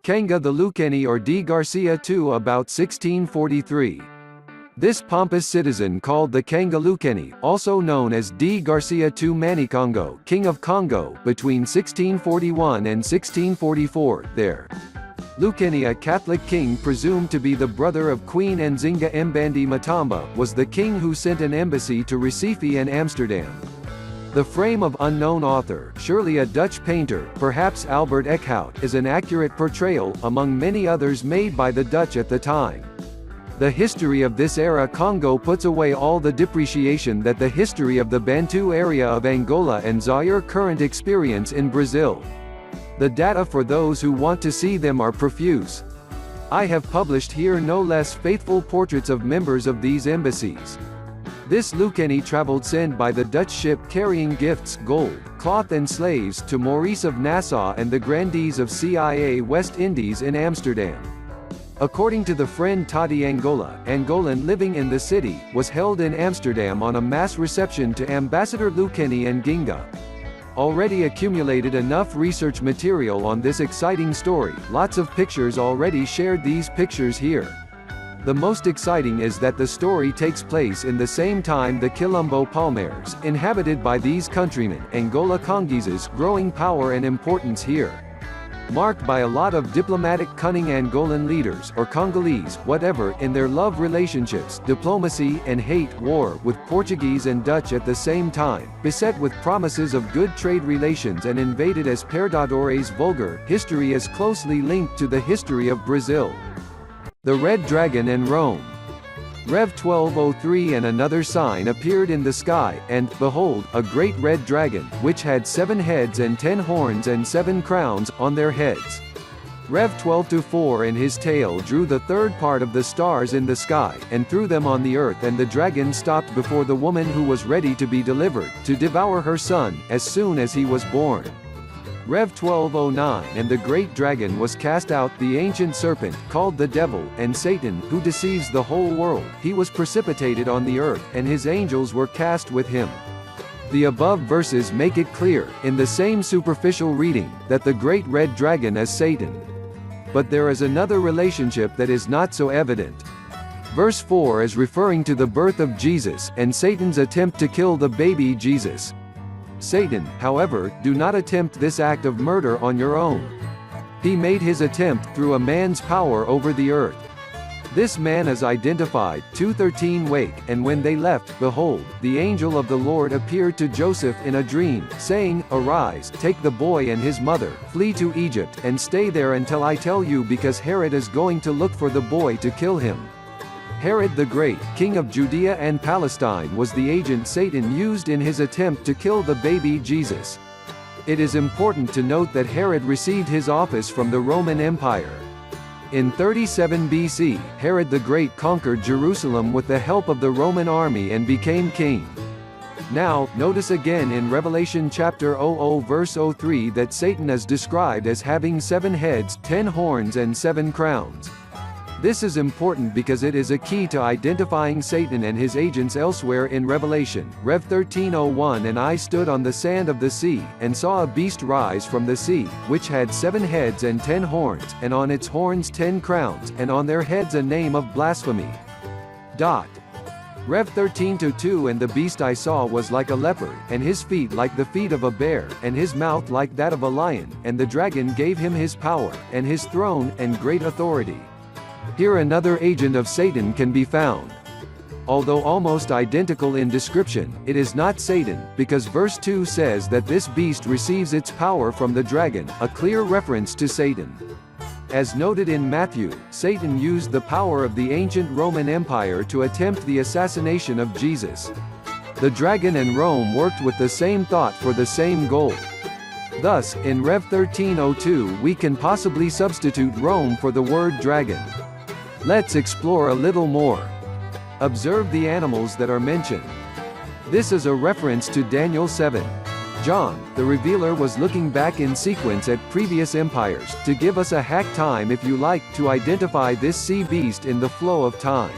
Kanga the Luceni or D. Garcia II about 1643. This pompous citizen called the Kanga Luceni, also known as D. Garcia II Manicongo, King of Congo, between 1641 and 1644, there. Luceni, a Catholic king presumed to be the brother of Queen Nzinga Mbandi Matamba, was the king who sent an embassy to Recife and Amsterdam. The frame of unknown author, surely a Dutch painter, perhaps Albert Eckhout, is an accurate portrayal, among many others made by the Dutch at the time. The history of this era Congo puts away all the depreciation that the history of the Bantu area of Angola and Zaire current experience in Brazil. The data for those who want to see them are profuse. I have published here no less faithful portraits of members of these embassies. This Luceni traveled sent by the Dutch ship carrying gifts, gold, cloth and slaves to Maurice of Nassau and the grandees of CIA West Indies in Amsterdam. According to the friend Tati Angola, Angolan living in the city, was held in Amsterdam on a mass reception to Ambassador Luceni and Ginga. Already accumulated enough research material on this exciting story, lots of pictures already shared these pictures here. The most exciting is that the story takes place in the same time the Quilombo Palmares, inhabited by these countrymen, Angola Congises, growing power and importance here. Marked by a lot of diplomatic cunning Angolan leaders, or Congolese, whatever, in their love relationships, diplomacy, and hate war with Portuguese and Dutch at the same time, beset with promises of good trade relations and invaded as perdadores vulgar, history is closely linked to the history of Brazil. The Red Dragon and Rome. Rev 1203 and another sign appeared in the sky, and, behold, a great red dragon, which had 7 heads and 10 horns and 7 crowns, on their heads. Rev 1224 and his tail drew the third part of the stars in the sky, and threw them on the earth, and the dragon stopped before the woman who was ready to be delivered, to devour her son, as soon as he was born. Rev 1209 and the great dragon was cast out, the ancient serpent, called the devil, and Satan, who deceives the whole world, he was precipitated on the earth, and his angels were cast with him. The above verses make it clear, in the same superficial reading, that the great red dragon is Satan. But there is another relationship that is not so evident. Verse 4 is referring to the birth of Jesus, and Satan's attempt to kill the baby Jesus. Satan, however, do not attempt this act of murder on your own. He made his attempt through a man's power over the earth. This man is identified, 2:13 Wake, and when they left, behold, the angel of the Lord appeared to Joseph in a dream, saying, Arise, take the boy and his mother, flee to Egypt, and stay there until I tell you, because Herod is going to look for the boy to kill him. Herod the Great, king of Judea and Palestine, was the agent Satan used in his attempt to kill the baby Jesus. It is important to note that Herod received his office from the Roman Empire. In 37 BC, Herod the Great conquered Jerusalem with the help of the Roman army and became king. Now, notice again in Revelation chapter 00 verse 03 that Satan is described as having 7 heads, 10 horns and 7 crowns. This is important because it is a key to identifying Satan and his agents elsewhere in Revelation. Rev 13:01 And I stood on the sand of the sea, and saw a beast rise from the sea, which had 7 heads and 10 horns, and on its horns 10 crowns, and on their heads a name of blasphemy. Rev 13:2 And the beast I saw was like a leopard, and his feet like the feet of a bear, and his mouth like that of a lion, and the dragon gave him his power, and his throne, and great authority. Here another agent of Satan can be found. Although almost identical in description, it is not Satan, because verse 2 says that this beast receives its power from the dragon, a clear reference to Satan. As noted in Matthew, Satan used the power of the ancient Roman Empire to attempt the assassination of Jesus. The dragon and Rome worked with the same thought for the same goal. Thus, in Rev 13:02 we can possibly substitute Rome for the word dragon. Let's explore a little more. Observe the animals that are mentioned. This is a reference to Daniel 7. John, the revealer, was looking back in sequence at previous empires, to give us a hack time if you like, to identify this sea beast in the flow of time.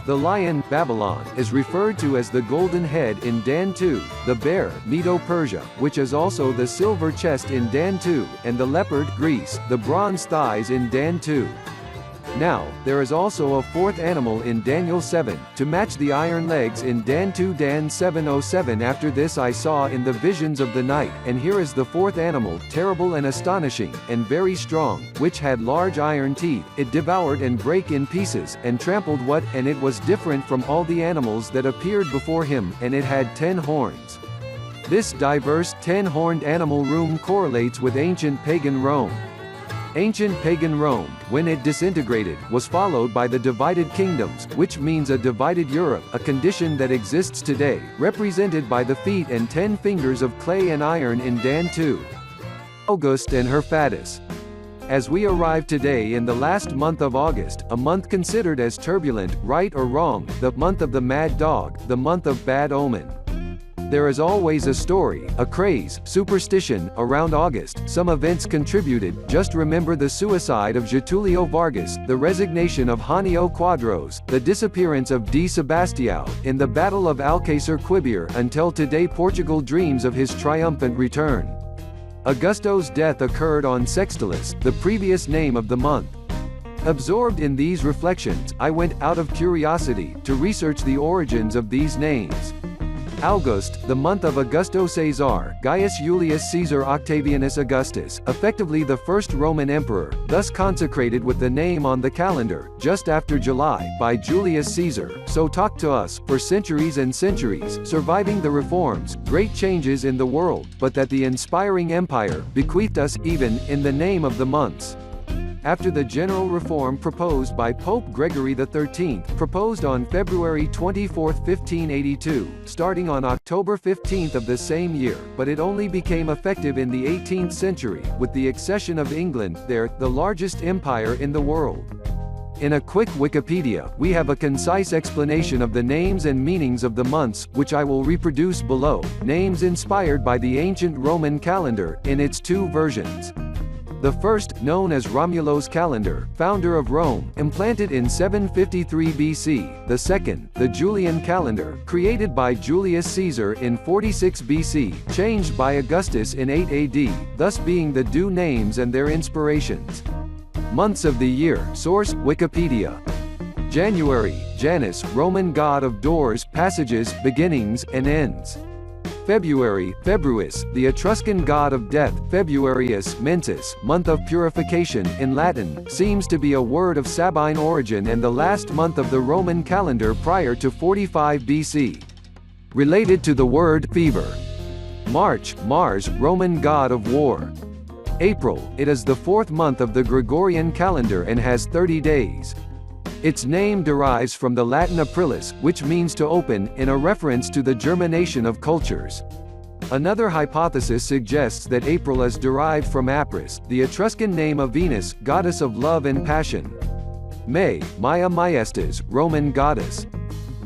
The lion, Babylon, is referred to as the golden head in Dan 2, the bear, Medo-Persia, which is also the silver chest in Dan 2, and the leopard, Greece, the bronze thighs in Dan 2. Now, there is also a fourth animal in Daniel 7, to match the iron legs in Dan 2 Dan 7:07. After this I saw in the visions of the night, and here is the fourth animal, terrible and astonishing, and very strong, which had large iron teeth. It devoured and brake in pieces, and trampled what, and it was different from all the animals that appeared before him, and it had 10 horns. This diverse 10-horned animal room correlates with ancient pagan Rome. Ancient pagan Rome, when it disintegrated, was followed by the divided kingdoms, which means a divided Europe, a condition that exists today, represented by the feet and 10 fingers of clay and iron in Dan 2. August and her Fados. As we arrive today in the last month of August, a month considered as turbulent, right or wrong, the month of the mad dog, the month of bad omen. There is always a story, a craze, superstition, around August. Some events contributed. Just remember the suicide of Getulio Vargas, the resignation of Janio Quadros, the disappearance of D. Sebastião, in the Battle of Alcácer Quibir. Until today Portugal dreams of his triumphant return. Augusto's death occurred on Sextilis, the previous name of the month. Absorbed in these reflections, I went, out of curiosity, to research the origins of these names. August, the month of Augusto Caesar, Gaius Julius Caesar Octavianus Augustus, effectively the first Roman emperor, thus consecrated with the name on the calendar, just after July, by Julius Caesar. So talk to us, for centuries and centuries, surviving the reforms, great changes in the world, but that the inspiring empire, bequeathed us, even, in the name of the months. After the general reform proposed by Pope Gregory XIII, proposed on February 24, 1582, starting on October 15 of the same year, but it only became effective in the 18th century, with the accession of England, there, the largest empire in the world. In a quick Wikipedia, we have a concise explanation of the names and meanings of the months, which I will reproduce below. Names inspired by the ancient Roman calendar, in its two versions. The first, known as Romulo's calendar, founder of Rome, implanted in 753 BC. The second, the Julian calendar, created by Julius Caesar in 46 BC, changed by Augustus in 8 AD, thus being the due names and their inspirations. Months of the year. Source: Wikipedia. January, Janus, Roman god of doors, passages, beginnings, and ends. February, Februus, the Etruscan god of death. Februarius, mensis, month of purification, in Latin, seems to be a word of Sabine origin and the last month of the Roman calendar prior to 45 BC. Related to the word fever. March, Mars, Roman god of war. April, it is the fourth month of the Gregorian calendar and has 30 days. Its name derives from the Latin aprilis, which means to open, in a reference to the germination of cultures. Another hypothesis suggests that April is derived from Apris, the Etruscan name of Venus, goddess of love and passion. May, Maia Maestas, Roman goddess.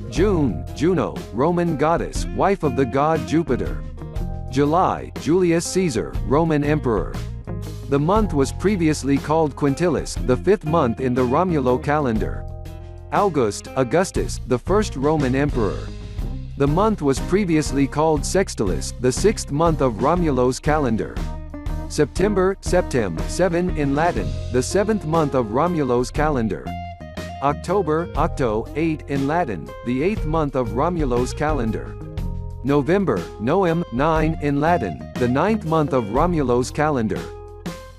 June, Juno, Roman goddess, wife of the god Jupiter. July, Julius Caesar, Roman emperor. The month was previously called Quintilis, the fifth month in the Romulo calendar. August, Augustus, the first Roman emperor. The month was previously called Sextilis, the sixth month of Romulo's calendar. September, Septem, 7 in Latin, the seventh month of Romulo's calendar. October, Octo, 8 in Latin, the eighth month of Romulo's calendar. November, Noem, 9 in Latin, the ninth month of Romulo's calendar.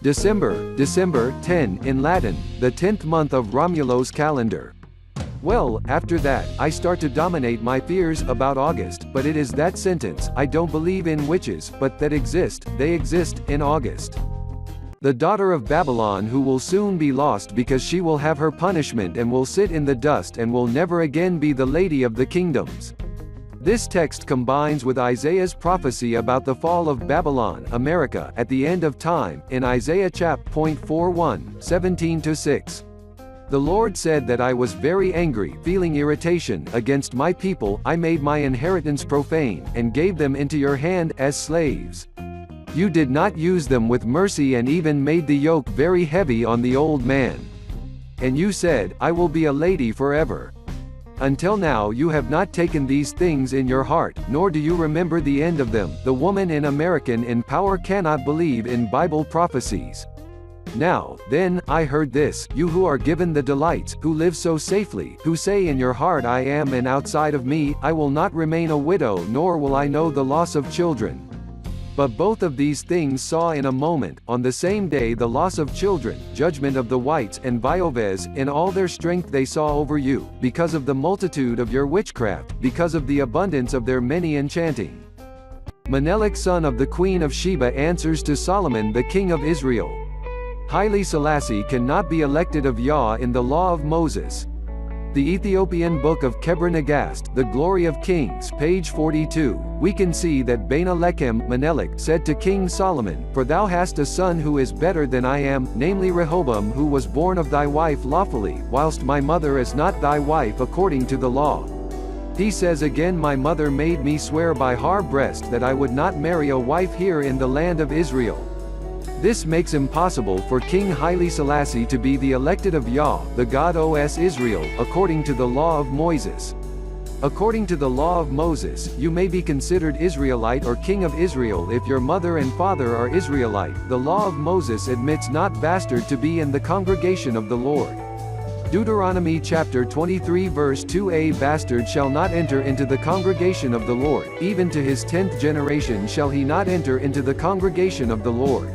December, December, 10 in Latin, the 10th month of Romulo's calendar. Well, after that, I start to dominate my fears about August, but it is that sentence, I don't believe in witches, but that exist, they exist, in August. The daughter of Babylon who will soon be lost because she will have her punishment and will sit in the dust and will never again be the lady of the kingdoms. This text combines with Isaiah's prophecy about the fall of Babylon, America, at the end of time, in Isaiah chapter 41, 17-6. The Lord said that I was very angry, feeling irritation against my people. I made my inheritance profane, and gave them into your hand as slaves. You did not use them with mercy and even made the yoke very heavy on the old man. And you said, I will be a lady forever. Until now you have not taken these things in your heart, nor do you remember the end of them. The woman in American in Power cannot believe in Bible prophecies. Now, then, I heard this, you who are given the delights, who live so safely, who say in your heart I am and outside of me, I will not remain a widow nor will I know the loss of children. But both of these things saw in a moment, on the same day the loss of children, judgment of the whites and Vioves, in all their strength they saw over you, because of the multitude of your witchcraft, because of the abundance of their many enchanting. Menelik son of the queen of Sheba answers to Solomon the king of Israel. Haile Selassie cannot be elected of Yah in the law of Moses. The Ethiopian Book of Kebra-Nagast, The Glory of Kings, page 42, we can see that Bena Lechem, Menelik, said to King Solomon, For thou hast a son who is better than I am, namely Rehoboam, who was born of thy wife lawfully, whilst my mother is not thy wife according to the law. He says again, My mother made me swear by her breast that I would not marry a wife here in the land of Israel. This makes impossible for King Haile Selassie to be the elected of Yah, the God os Israel, according to the law of Moses. According to the law of Moses, you may be considered Israelite or king of Israel if your mother and father are Israelite. The law of Moses admits not bastard to be in the congregation of the Lord. Deuteronomy chapter 23 verse 2, A bastard shall not enter into the congregation of the Lord, even to his 10th generation shall he not enter into the congregation of the Lord.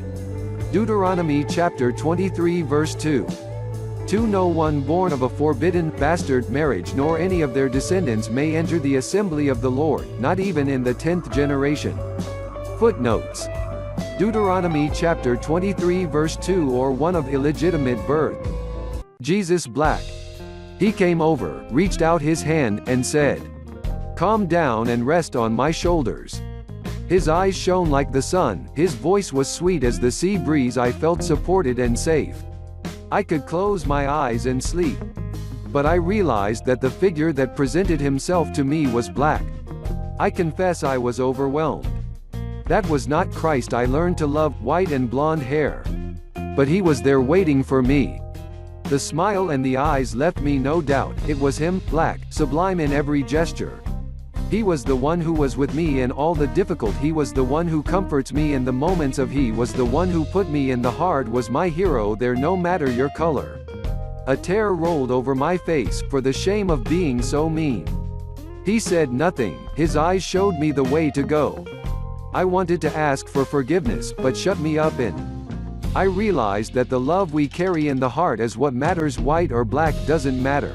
Deuteronomy chapter 23 verse 2. 2 No one born of a forbidden, bastard marriage nor any of their descendants may enter the assembly of the Lord, not even in the 10th generation. Footnotes. Deuteronomy chapter 23 verse 2 or one of illegitimate birth. Jesus black. He came over, reached out his hand, and said, Calm down and rest on my shoulders. His eyes shone like the sun, his voice was sweet as the sea breeze. I felt supported and safe. I could close my eyes and sleep. But I realized that the figure that presented himself to me was black. I confess I was overwhelmed. That was not Christ. I learned to love white and blonde hair. But he was there waiting for me. The smile and the eyes left me no doubt, it was him, black, sublime in every gesture. He was the one who was with me in all the difficult. He was the one who comforts me in the moments of. He was the one who put me in the hard. Was my hero there no matter your color. A tear rolled over my face, for the shame of being so mean. He said nothing, his eyes showed me the way to go. I wanted to ask for forgiveness, but shut me up in. I realized that the love we carry in the heart is what matters. White or black doesn't matter.